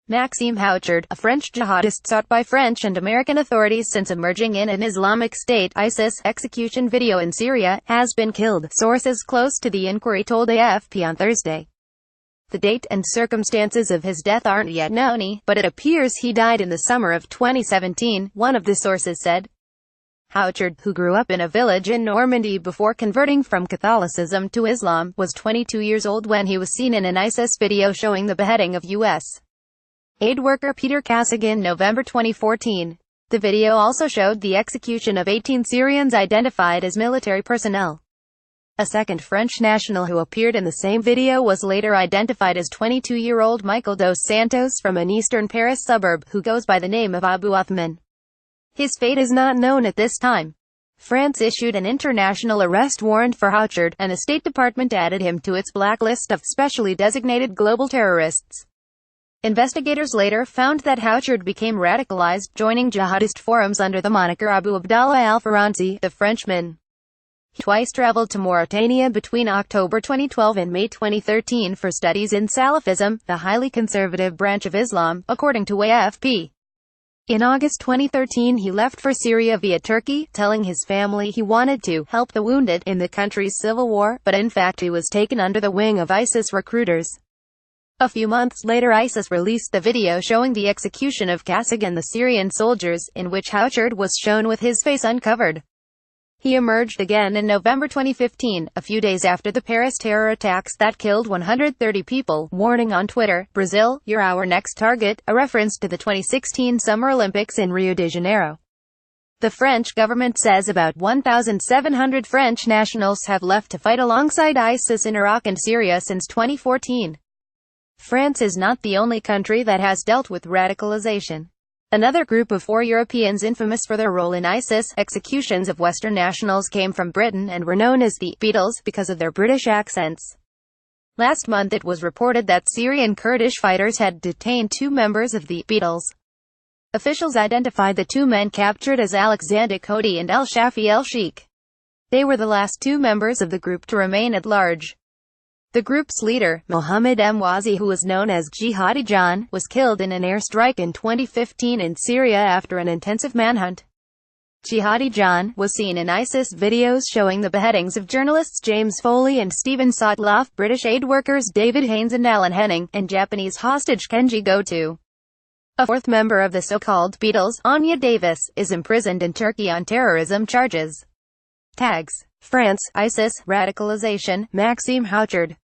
Maxime Hauchard, a French jihadist sought by French and American authorities since emerging in an Islamic State (ISIS) execution video in Syria, has been killed, sources close to the inquiry told AFP on Thursday. The date and circumstances of his death aren't yet known, but it appears he died in the summer of 2017, one of the sources said. Hauchard, who grew up in a village in Normandy before converting from Catholicism to Islam, was 22 years old when he was seen in an ISIS video showing the beheading of U.S. aid worker Peter Kassig in November 2014. The video also showed the execution of 18 Syrians identified as military personnel. A second French national who appeared in the same video was later identified as 22-year-old Mickael Dos Santos from an eastern Paris suburb, who goes by the name of Abu Othman. His fate is not known at this time. France issued an international arrest warrant for Hauchard, and the State Department added him to its blacklist of specially designated global terrorists. Investigators later found that Hauchard became radicalized, joining jihadist forums under the moniker Abu Abdallah al-Faransi, the Frenchman. He twice traveled to Mauritania between October 2012 and May 2013 for studies in Salafism, the highly conservative branch of Islam, according to AFP. In August 2013 he left for Syria via Turkey, telling his family he wanted to help the wounded in the country's civil war, but in fact he was taken under the wing of ISIS recruiters. A few months later ISIS released the video showing the execution of Kassig and the Syrian soldiers, in which Hauchard was shown with his face uncovered. He emerged again in November 2015, a few days after the Paris terror attacks that killed 130 people, warning on Twitter, "Brazil, you're our next target," a reference to the 2016 Summer Olympics in Rio de Janeiro. The French government says about 1,700 French nationals have left to fight alongside ISIS in Iraq and Syria since 2014. France is not the only country that has dealt with radicalization. Another group of 4 Europeans infamous for their role in ISIS executions of Western nationals came from Britain and were known as the Beatles because of their British accents. Last month it was reported that Syrian Kurdish fighters had detained 2 members of the Beatles. Officials identified the 2 men captured as Alexander Cody and El-Shafi El-Sheikh. They were the last 2 members of the group to remain at large. The group's leader, Mohammed Mwazi, who was known as Jihadi John, was killed in an airstrike in 2015 in Syria after an intensive manhunt. Jihadi John was seen in ISIS videos showing the beheadings of journalists James Foley and Stephen Sotloff, British aid workers David Haines and Alan Henning, and Japanese hostage Kenji Goto. A 4th member of the so-called Beatles, Anya Davis, is imprisoned in Turkey on terrorism charges. Tags: France, ISIS, radicalization, Maxime Hauchard.